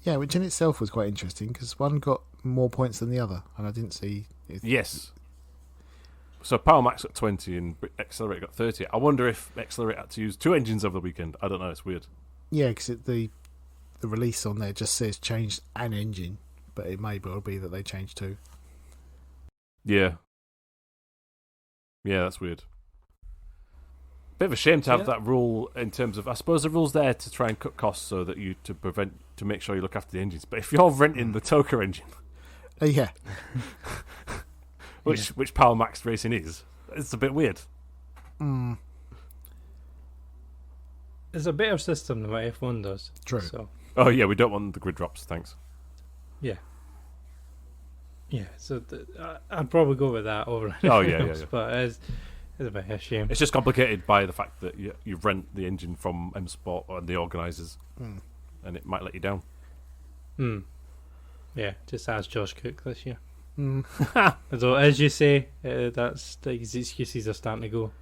Yeah, which in itself was quite interesting because one got more points than the other, and I didn't see it. Yes. So Power Max got 20 and Accelerate got 30. I wonder if Accelerate had to use 2 engines over the weekend. I don't know, it's weird. Yeah, because the release on there just says changed an engine, but it may well be that they changed 2. Yeah. Yeah, that's weird. Bit of a shame to have that rule in terms of, I suppose the rule's there to try and cut costs so that to make sure you look after the engines. But if you're renting the Toka engine, Yeah. which Power Max Racing is, it's a bit weird. It's a better system than what F1 does. True. So, Oh yeah, we don't want the grid drops, thanks. yeah. So I'd probably go with that over anything else, yeah. but it's a bit of a shame. It's just complicated by the fact that you rent the engine from M Sport and the organisers, and it might let you down. Yeah, just ask Josh Cook this year. Although, as you say, that's the excuses are starting to go.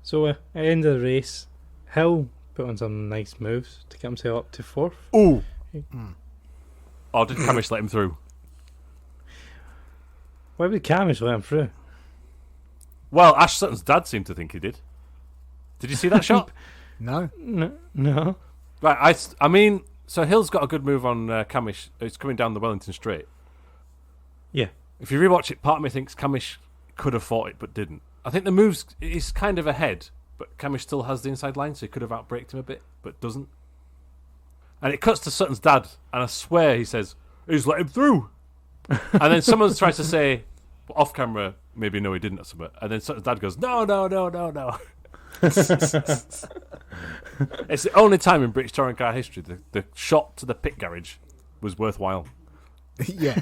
So at the end of the race, Hill put on some nice moves to get himself up to 4th. Ooh. Oh, did Camish let him through? Why would Camish let him through? Well, Ash Sutton's dad seemed to think he did. Did you see that shot? No. No. Right, I mean, so Hill's got a good move on Camish. It's coming down the Wellington Straight. Yeah. If you rewatch it, part of me thinks Camish could have fought it but didn't. I think the move's is kind of ahead, but Camish still has the inside line, so he could have outbraked him a bit, but doesn't. And it cuts to Sutton's dad, and I swear he says, "He's let him through." And then someone tries to say, off camera, maybe no, he didn't, or something. And then Sutton's dad goes, No. It's the only time in British touring car history the shot to the pit garage was worthwhile. Yeah.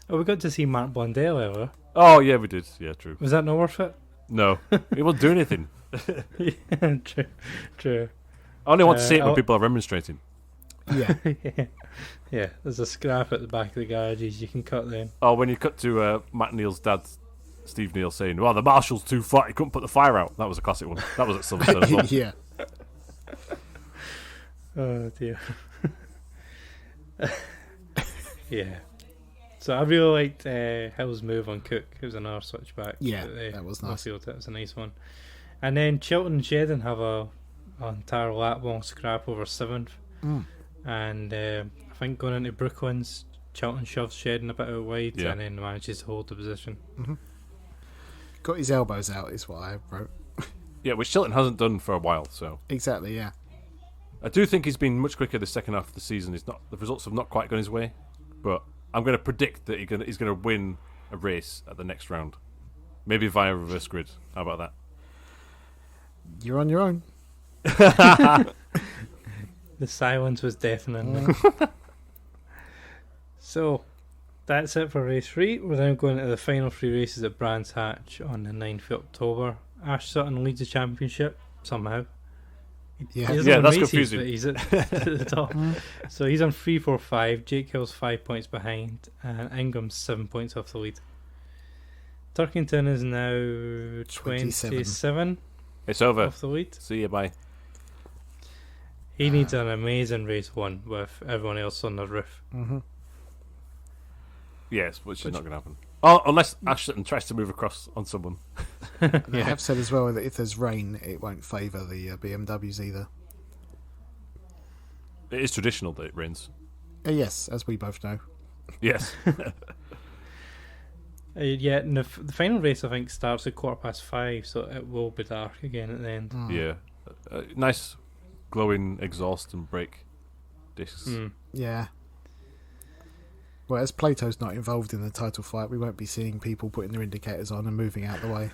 Oh, we got to see Mark Blundell earlier. Oh, yeah, we did. Yeah, true. Was that not worth it? No, he won't do anything. Yeah, true. I only want to see it when people are remonstrating. Yeah. Yeah, there's a scrap at the back of the garages you can cut then. Oh, when you cut to Matt Neal's dad, Steve Neal, saying, "Well, the marshal's too fat, he couldn't put the fire out." That was a classic one. That was at Silverstone as well. Yeah. Oh dear. Yeah. So I really liked Hill's move on Cook. It was another switchback. Yeah, that was nice. That was a nice one. And then Chilton and Shedden have an entire lap long scrap over 7th. And I think going into Brooklands, Chilton shoves Shedden a bit out wide and then manages to hold the position. Got his elbows out is what I wrote. Yeah, which Chilton hasn't done for a while, so. Exactly, yeah. I do think he's been much quicker the second half of the season. The results have not quite gone his way, but I'm going to predict that he's going to win a race at the next round. Maybe via reverse grid. How about that? You're on your own. The silence was deafening. So, That's it for race 3. We're then going to the final 3 races at Brands Hatch on the 9th of October. Ash Sutton leads the championship somehow. Yeah. He doesn't Yeah, win that's races, confusing. but he's at the top. So he's on 3-4-5. Jake Hill's 5 points behind, and Ingram's 7 points off the lead. Turkington is now 27 It's over. off the lead. See you, bye. He needs an amazing race 1 with everyone else on the roof. Mm-hmm. Yes, which is not going to happen. Oh, unless Ash Sutton tries to move across on someone. They have said as well that if there's rain, it won't favour the BMWs either. It is traditional that it rains. Yes, as we both know. Yes. Yeah, and the final race I think starts at 5:15, so it will be dark again at the end. Mm. Yeah. Nice glowing exhaust and brake discs. Yeah. Well, as Plato's not involved in the title fight, we won't be seeing people putting their indicators on and moving out the way.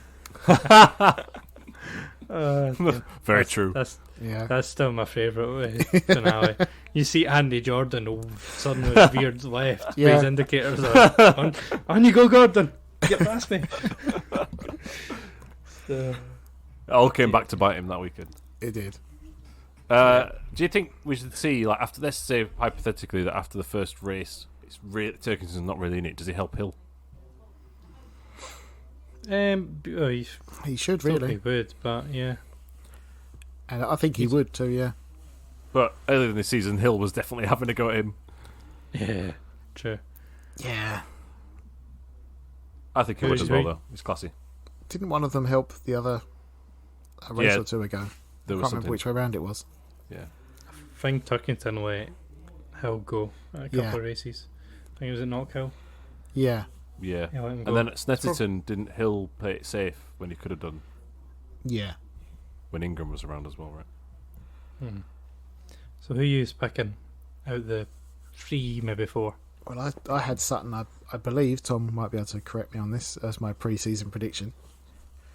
Very true. Yeah. Still my favourite finale. You see Andy Jordan suddenly veered left, with Yeah. his indicators on. On you go, Gordon! Get past me! So, It all came back to bite him that weekend. It did. Do you think we should see, like, after, let's say hypothetically that after the first race, Turkington's not really in it? Does he help Hill? He should Really really, would, but yeah. and I think he would too. Yeah. But earlier in the season, Hill was definitely having to go at him. Yeah, true. Yeah. I think he would as well, though. He's classy. Didn't one of them help the other a race Yeah, or two ago? There I was can't remember which way round it was. Yeah. I think Turkington let Hill go at a couple of races. I think it was at Knockhill. Yeah. Yeah. Yeah, let him And go. then at Snetterton, didn't Hill play it safe when he could have done Yeah. when Ingram was around as well, right? So who are you picking out the 3, maybe 4? Well, I had Sutton. I believe Tom might be able to correct me on this as my pre-season prediction.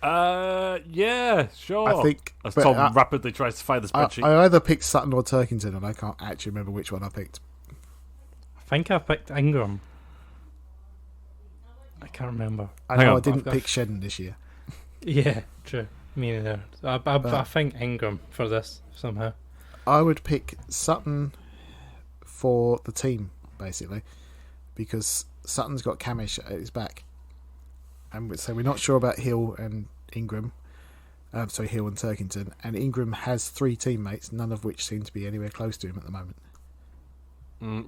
Yeah, sure. I think As but Tom rapidly tries to find the I spreadsheet. either picked Sutton or Turkington, and I can't actually remember which one I picked. I think I picked Ingram. I can't remember. I Hang know on. I didn't I've got- pick Shedden this year. Yeah, true. Me neither. I think Ingram for this somehow. I would pick Sutton for the team, basically, because Sutton's got Camish at his back. And so we're not sure about Hill and Ingram. Hill and Turkington. And Ingram has 3 teammates, none of which seem to be anywhere close to him at the moment.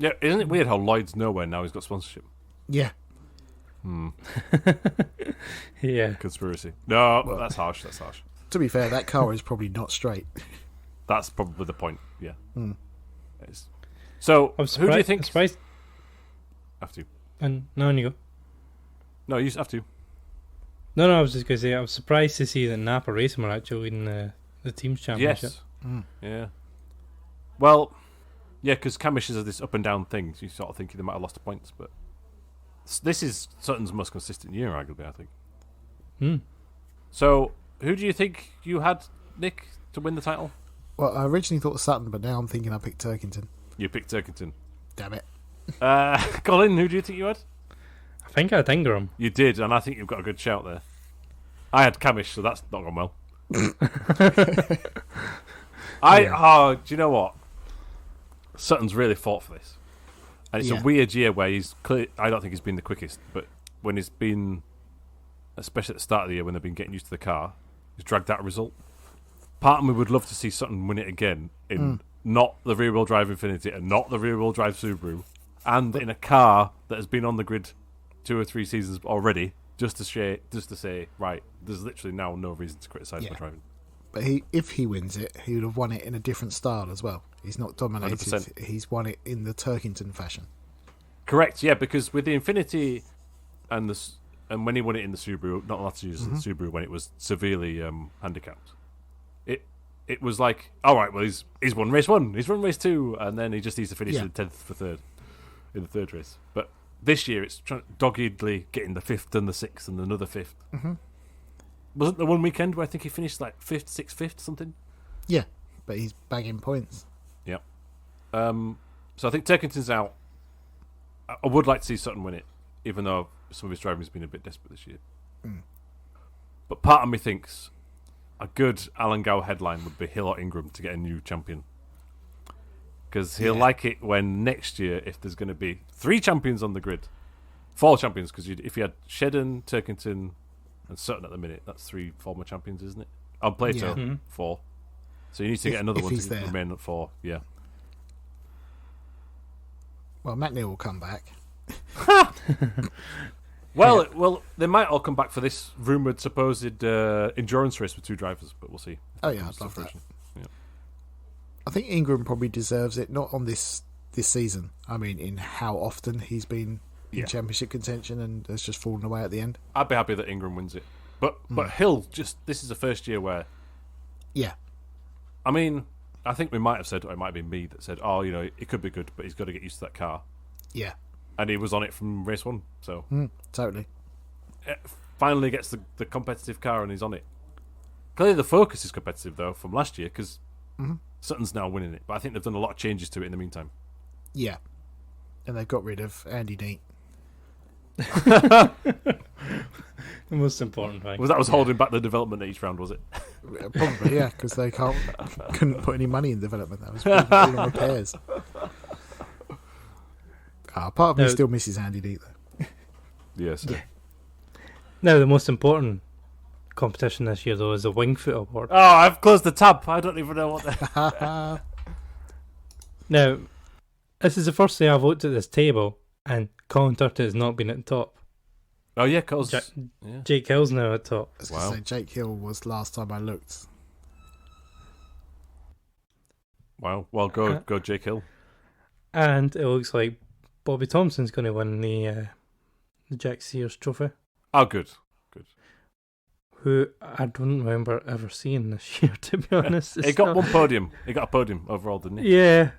Yeah, isn't it weird how Lloyd's nowhere now he's got sponsorship? Yeah. Yeah. Conspiracy. No, Well- that's harsh. That's harsh. To be fair, that car is probably not straight. That's probably the point. Yeah. It's- So, I'm who do you think? Surprised. Have to. And no, on you go. No, you have to. No, I was just going to say I was surprised to see that Napa Racing were actually in the team's championship. Yes. Yeah. Well, yeah, because Camish is this up and down thing. So you sort of think they might have lost the points, but this is Sutton's most consistent year, arguably, I think. So, who do you think you had, Nick, to win the title? Well, I originally thought Sutton, but now I'm thinking I picked Turkington. You picked Turkington. Damn it. Colin, who do you think you had? I think I had Ingram. You did, and I think you've got a good shout there. I had Camish, so that's not gone well. Do you know what? Sutton's really fought for this. And it's a weird year where I don't think he's been the quickest, but when he's been, especially at the start of the year when they've been getting used to the car, he's dragged out a result. Part of me would love to see Sutton win it again in not the rear-wheel drive Infiniti and not the rear-wheel drive Subaru, and in a car that has been on the grid 2 or 3 seasons already, just to say, right, there's literally now no reason to criticise my driving. But if he wins it, he would have won it in a different style as well. He's not dominated. 100%. He's won it in the Turkington fashion. Correct, yeah, because with the Infiniti and when he won it in the Subaru, not allowed to use the Subaru when it was severely handicapped, it was like, all right, well he's won race 1, he's won race 2, and then he just needs to finish in 10th for 3rd in the 3rd race. But this year it's doggedly getting the 5th and the 6th and another 5th. Wasn't the one weekend where I think he finished like 5th, 6th, 5th, something? Yeah, but he's bagging points. Yep. So I think Turkington's out. I would like to see Sutton win it. even though some of his driving has been a bit desperate this year. Mm. But part of me thinks a good Alan Gow headline would be Hill or Ingram to get a new champion. Because he'll like it when next year, if there's going to be 3 champions on the grid, 4 champions, because if you had Shedden, Turkington, and Sutton at the minute, that's 3 former champions, isn't it? On Plato, 4. So you need to get another one to remain at 4. Yeah. Well, Matt Neal will come back. Well, they might all come back for this rumoured supposed endurance race with 2 drivers, but we'll see. Oh yeah, I'd love that. Yeah. I think Ingram probably deserves it, not on this season. I mean, in how often he's been in championship contention and has just fallen away at the end. I'd be happy that Ingram wins it. But Hill, this is the first year where... Yeah. I mean, I think we might have said, or it might have been me that said, it could be good, but he's got to get used to that car. Yeah. And he was on it from race 1, so... Totally. Finally gets the competitive car and he's on it. Clearly the Focus is competitive, though, from last year, because Sutton's now winning it. But I think they've done a lot of changes to it in the meantime. Yeah. And they've got rid of Andy Neat. The most important thing. Was holding back the development each round, was it? Probably, yeah, because they couldn't put any money in development. That was all on repairs. Part of me still misses Andy Neat, though. Yes. Yeah. Now, the most important competition this year, though, is the Wingfoot Award. Oh, I've closed the tab. I don't even know what the... Now, this is the first day I've looked at this table, and Colin Turkington has not been at the top. Oh, yeah, because... Jake Hill's now at top. I was going to say, Jake Hill was last time I looked. Wow. Well, go Jake Hill. And it looks like Bobby Thompson's going to win the Jack Sears Trophy. Oh, good. Who I don't remember ever seeing this year, to be honest. He got one podium. He got a podium overall, didn't he? Yeah.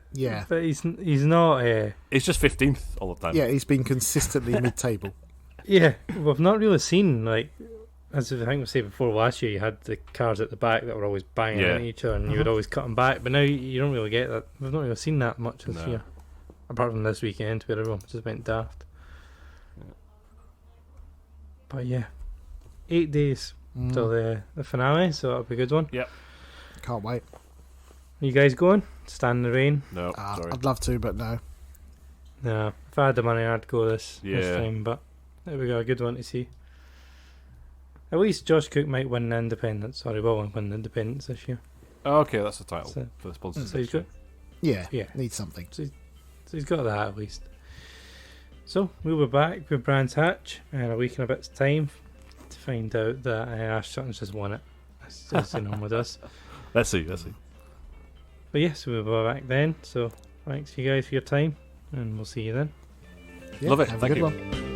But he's not... He's just 15th all the time. Yeah, he's been consistently mid-table. Yeah, we've not really seen, like, as I think we said before, last year you had the cars at the back that were always banging into each other and you would always cut them back, but now you don't really get that. We've not really seen that much this year, apart from this weekend where everyone just went daft. But yeah, 8 days till the finale, so that'll be a good one. Yep. Can't wait. Are you guys going? Stand in the rain? No, sorry. I'd love to, but no. No, if I had the money I'd go this time, but there we go, a good one to see. At least Josh Cook might win the Independence, or he will win the Independence this year. Oh, okay, that's the title for the sponsors. So he's got, yeah, need something. So he's got that at least. So we'll be back with Brands Hatch in a week and a bit's time to find out that Ash Sutton's just won it. As he normally does. Let's see. But yes, we'll be back then. So thanks you guys for your time, and we'll see you then. Yeah, love it. Have Thank a good you. one.